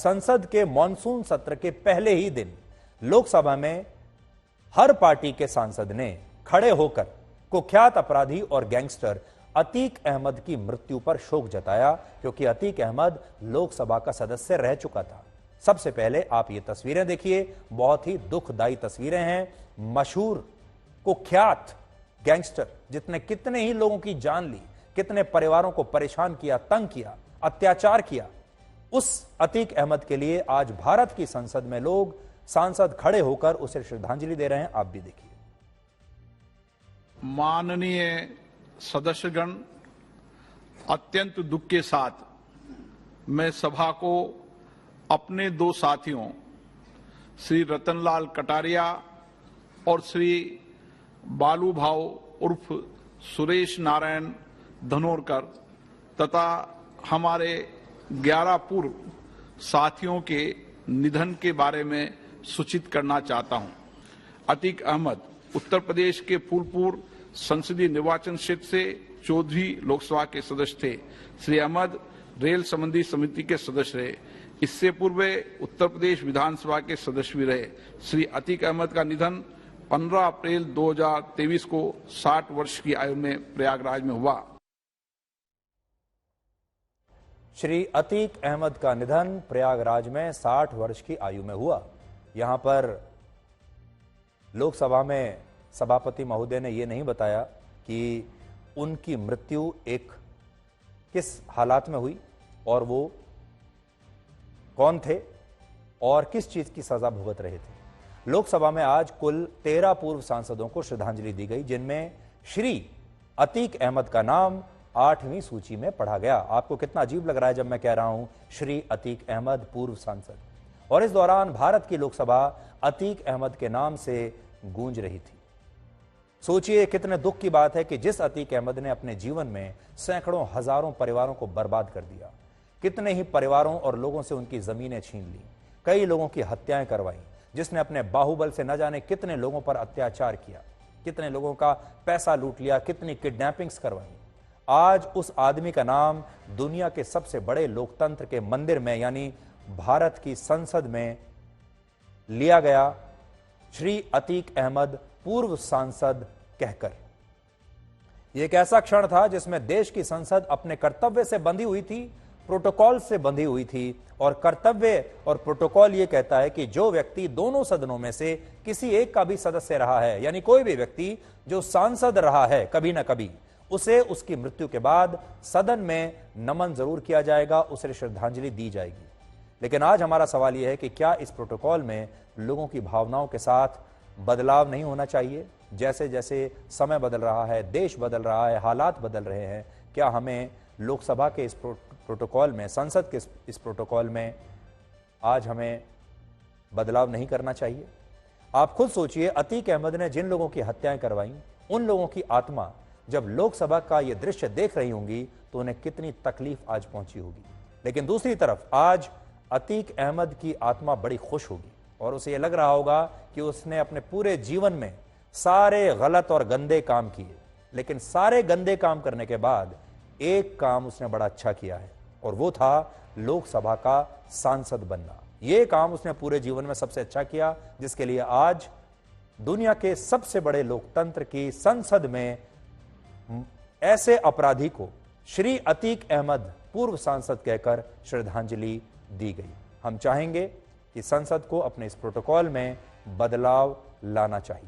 संसद के मॉनसून सत्र के पहले ही दिन लोकसभा में हर पार्टी के सांसद ने खड़े होकर कुख्यात अपराधी और गैंगस्टर अतीक अहमद की मृत्यु पर शोक जताया, क्योंकि अतीक अहमद लोकसभा का सदस्य रह चुका था। सबसे पहले आप ये तस्वीरें देखिए, बहुत ही दुखदाई तस्वीरें हैं। मशहूर कुख्यात गैंगस्टर जितने कितने ही लोगों की जान ली, कितने परिवारों को परेशान किया, तंग किया, अत्याचार किया, उस अतीक अहमद के लिए आज भारत की संसद में लोग सांसद खड़े होकर उसे श्रद्धांजलि दे रहे हैं। आप भी देखिए। माननीय सदस्यगण, अत्यंत दुख के साथ मैं सभा को अपने दो साथियों श्री रतनलाल कटारिया और श्री बालू भाव उर्फ सुरेश नारायण धनोरकर तथा हमारे 11 पूर्व साथियों के निधन के बारे में सूचित करना चाहता हूं। अतीक अहमद उत्तर प्रदेश के फूलपुर संसदीय निर्वाचन क्षेत्र से 14वीं लोकसभा के सदस्य थे। श्री अहमद रेल संबंधी समिति के सदस्य रहे। इससे पूर्व उत्तर प्रदेश विधानसभा के सदस्य भी रहे। श्री अतीक अहमद का निधन 15 अप्रैल 2023 को 60 वर्ष की आयु में प्रयागराज में हुआ। श्री अतीक अहमद का निधन प्रयागराज में 60 वर्ष की आयु में हुआ। यहां पर लोकसभा में सभापति महोदय ने यह नहीं बताया कि उनकी मृत्यु एक किस हालात में हुई और वो कौन थे और किस चीज की सजा भुगत रहे थे। लोकसभा में आज कुल 13 पूर्व सांसदों को श्रद्धांजलि दी गई, जिनमें श्री अतीक अहमद का नाम 8वीं सूची में पढ़ा गया। आपको कितना अजीब लग रहा है जब मैं कह रहा हूं श्री अतीक अहमद पूर्व सांसद। और इस दौरान भारत की लोकसभा अतीक अहमद के नाम से गूंज रही थी। सोचिए कितने दुख की बात है कि जिस अतीक अहमद ने अपने जीवन में सैकड़ों हजारों परिवारों को बर्बाद कर दिया, कितने ही परिवारों और लोगों से उनकी जमीनें छीन ली, कई लोगों की हत्याएं करवाई, जिसने अपने बाहुबल से न जाने कितने लोगों पर अत्याचार किया, कितने लोगों का पैसा लूट लिया, कितनी किडनैपिंग्स करवाई। आज उस आदमी का नाम दुनिया के सबसे बड़े लोकतंत्र के मंदिर में यानी भारत की संसद में लिया गया, श्री अतीक अहमद पूर्व सांसद कहकर। यह एक ऐसा क्षण था जिसमें देश की संसद अपने कर्तव्य से बंधी हुई थी, प्रोटोकॉल से बंधी हुई थी। और कर्तव्य और प्रोटोकॉल यह कहता है कि जो व्यक्ति दोनों सदनों में से किसी एक का भी सदस्य रहा है, यानी कोई भी व्यक्ति जो सांसद रहा है कभी ना कभी, उसे उसकी मृत्यु के बाद सदन में नमन जरूर किया जाएगा, उसे श्रद्धांजलि दी जाएगी। लेकिन आज हमारा सवाल यह है कि क्या इस प्रोटोकॉल में लोगों की भावनाओं के साथ बदलाव नहीं होना चाहिए? जैसे जैसे समय बदल रहा है, देश बदल रहा है, हालात बदल रहे हैं, क्या हमें लोकसभा के इस प्रोटोकॉल में, संसद के इस प्रोटोकॉल में आज हमें बदलाव नहीं करना चाहिए? आप खुद सोचिए, अतीक अहमद ने जिन लोगों की हत्याएं करवाई, उन लोगों की आत्मा जब लोकसभा का यह दृश्य देख रही होंगी तो उन्हें कितनी तकलीफ आज पहुंची होगी। लेकिन दूसरी तरफ आज अतीक अहमद की आत्मा बड़ी खुश होगी और उसे यह लग रहा होगा कि उसने अपने पूरे जीवन में सारे गलत और गंदे काम किए, लेकिन सारे गंदे काम करने के बाद एक काम उसने बड़ा अच्छा किया है, और वो था लोकसभा का सांसद बनना। यह काम उसने पूरे जीवन में सबसे अच्छा किया, जिसके लिए आज दुनिया के सबसे बड़े लोकतंत्र की संसद में ऐसे अपराधी को श्री अतीक अहमद पूर्व सांसद कहकर श्रद्धांजलि दी गई। हम चाहेंगे कि संसद को अपने इस प्रोटोकॉल में बदलाव लाना चाहिए।